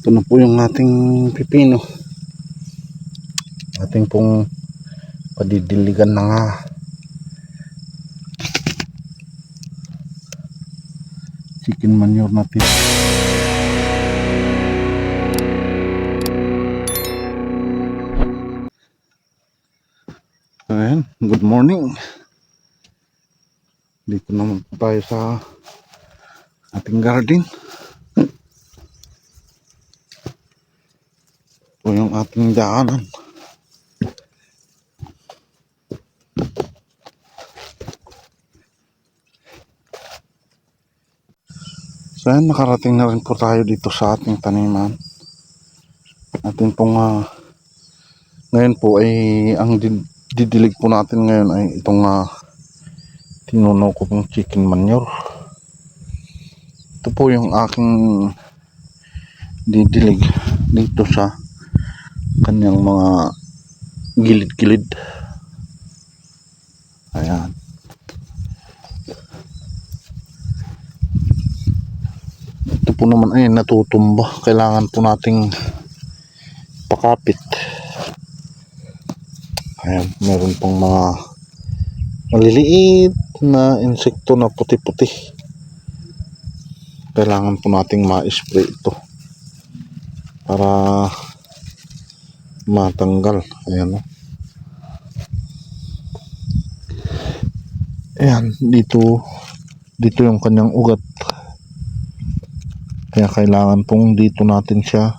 Ito na po yung ating pipino. Ating pong padidiligan na nga. Chicken manure natin. So, ayan, good morning. Dito naman tayo sa ating garden. Ito yung ating daanan. So ayan, nakarating na rin po tayo dito sa ating taniman. Ating pong ngayon po ay ang didilig po natin ngayon ay itong tinunaw ko pong chicken manure. Ito po yung aking didilig dito sa kanyang mga gilid-gilid. Ayan. Ito po naman ay natutumba. Kailangan po nating pakapit. Ayan, meron pong mga maliliit na insekto na puti-puti. Kailangan po nating ma-spray ito para matanggal. Ayan. Ayan, dito yung kanyang ugat. Kaya kailangan pong dito natin siya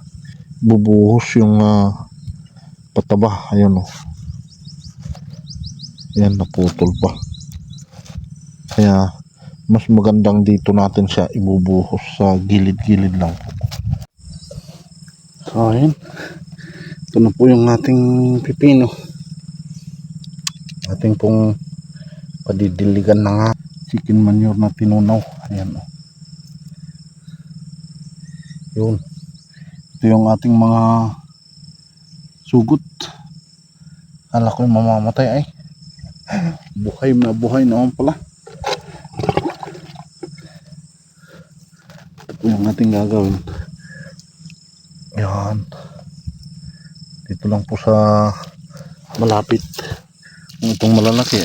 bubuhos yung pataba. Ayan o. Ayan, naputol pa. Kaya mas magandang dito natin siya ibubuhos sa gilid-gilid lang po. So ayan, ito na po yung ating pipino. Ating pong padidiligan na nga chicken manure na tinunaw. Ayan o. Yun. Ito yung ating mga sugot. Kala ko yung mamamatay ay buhay naman pala. Ito po yung ating gagawin. Yan. Dito lang po sa malapit. Kung itong malalaki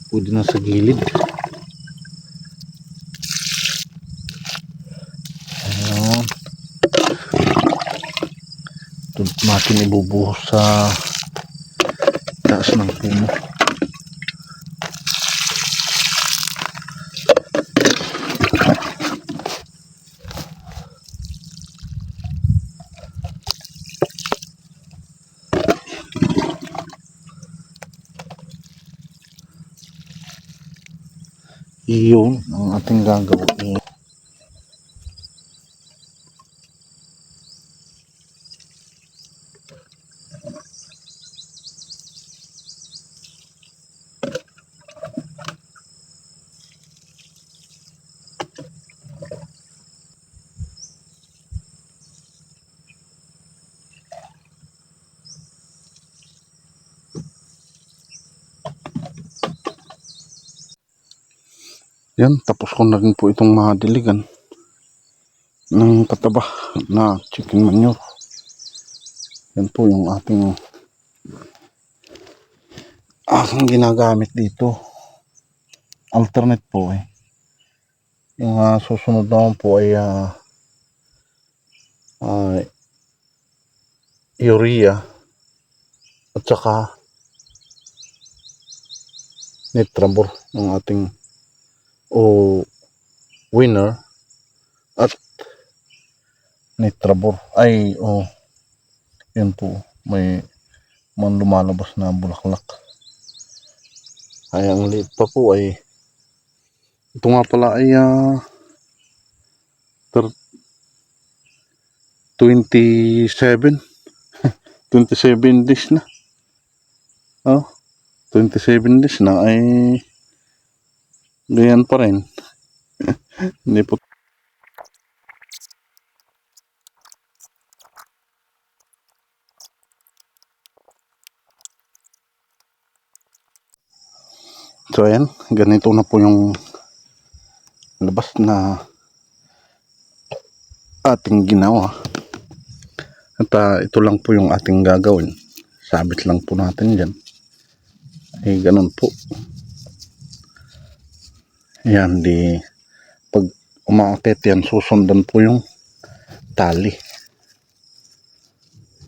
pwede na sa gilid. Ayan. Ito natin ibubuhos sa taas ng puno. Iyon ang ating gagawin. Yan, tapos ko na rin po itong mga diligan ng pataba na chicken manure. Yan po yung aking ginagamit dito. Alternate po eh. Yung susunod naman po ay urea at saka Nitrabor ng ating winner at Nitrabor ay yan po, may lumalabas na bulaklak. Ay ang liit pa po ay ito nga pala ay 27 days na. 27 days na ay ganyan pa rin. Hindi po. So ayan, ganito na po yung labas na ating ginawa. At ito lang po yung ating gagawin. Sabit lang po natin dyan. Ay ganun po. Yan, di pag umaakit yan, susundan po yung tali.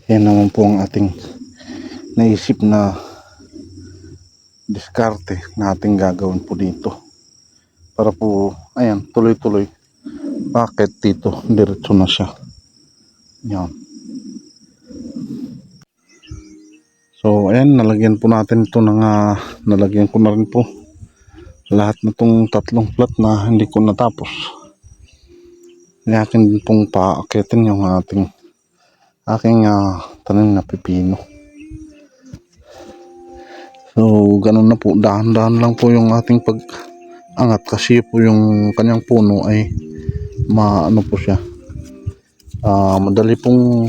Yan naman po ang ating naisip na diskarte na ating gagawin po dito. Para po, ayan, tuloy-tuloy. Akit dito, diretso na siya. Yan. So, ayan, nalagyan po natin ito ng, nalagyan ko na rin po lahat na itong tatlong flat na hindi ko natapos. Akin din pong paakitin yung aking tanim na pipino. So, ganun na po. Dahan-dahan lang po yung ating pag-angat kasi po yung kanyang puno ay maano po siya. Madali pong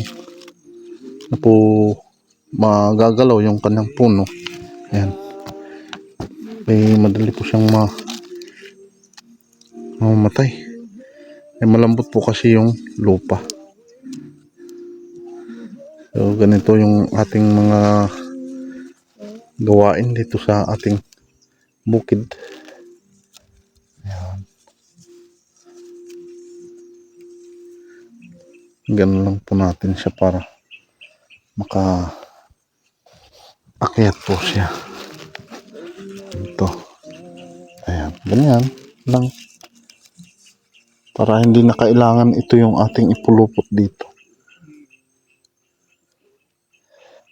magagalaw yung kanyang puno. Ayan. Ay madali po siyang mamamatay. Ay malambot po kasi yung lupa. So ganito yung ating mga gawain dito sa ating bukid. Ayan. Ganun lang po natin siya para maka-akyat po siya. Ito. Ayan. Ganyan lang. Para hindi na kailangan ito yung ating ipulupot dito.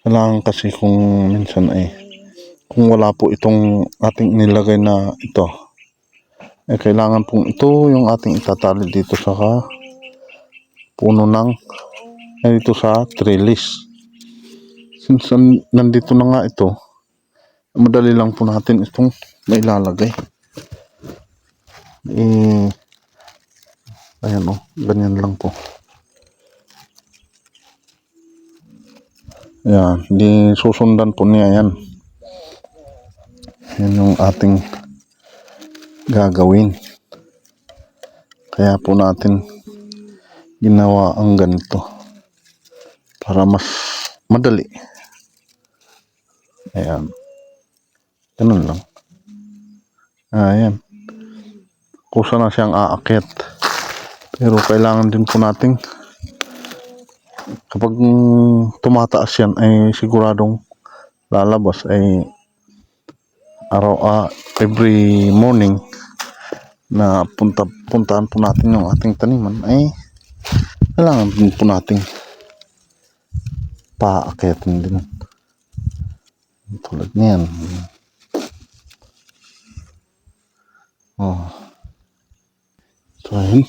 Kailangan kasi kung minsan kung wala po itong ating nilagay na ito, kailangan pong ito yung ating itatali dito sa puno dito sa trellis. Since nandito na nga ito, madali lang po natin itong mailalagay. Ayan ganyan lang po. Ayan, di susundan po niya yan. Yan yung ating gagawin. Kaya po natin ginawa ang ganito para mas madali. Ayan. Ganun lang. Ayan. Kusa na siyang aakyat. Pero kailangan din po natin kapag tumataas yan ay siguradong lalabas ay every morning na puntahan po natin yung ating taniman ay kailangan din po nating paakyatin din. Tulad niyan. So ayun.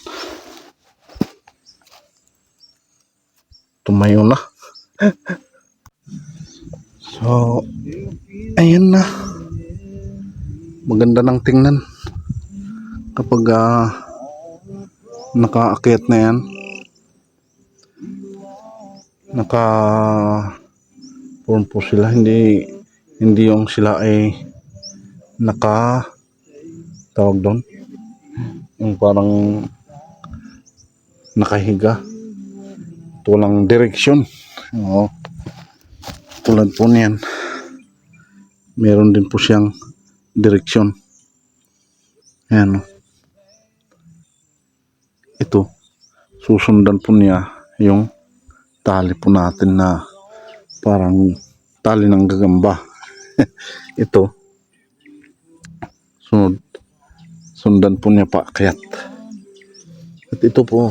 Tumayo na. So ayan na. Maganda ng tingnan kapag nakaakyat na yan. Naka-form po sila, hindi yung sila ay tawag doon, yung parang nakahiga, walang direksyon. Tulad po niyan, meron din po siyang direksyon. Ayan. Ito, susundan po niya yung tali po natin na parang tali ng gagamba. Ito, sundan po niya paakyat. At ito po,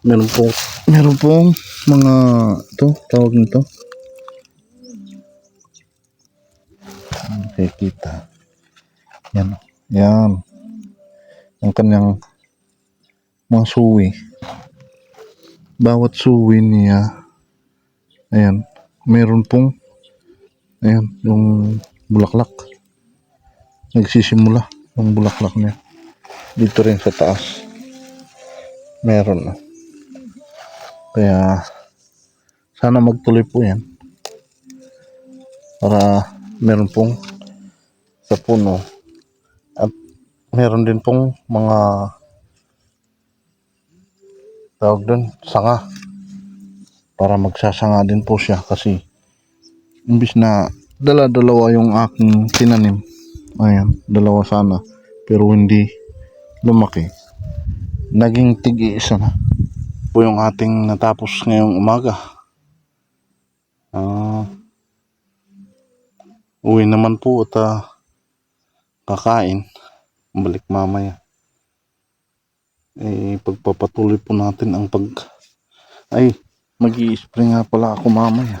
meron pong mga tawag nito. Nakikita. Yan. Ang kanyang mga suwi. Bawat suwi niya, ayan, meron pong, ayan, yung bulaklak. Nagsisimula yung bulaklak niya. Dito rin sa taas. Meron. Kaya, sana magtuloy po yan. Para meron pong sa puno. At meron din pong mga tawag doon, sanga. Para magsasanga din po siya kasi imbis na dala-dalawa yung aking tinanim. Ayan, dalawa sana. Pero hindi lumaki. Naging tig-iisa na po yung ating natapos ngayong umaga. Uwi naman po at kakain. Balik mamaya. Pagpapatuloy po natin ang mag-i-spray nga pala ako mamaya.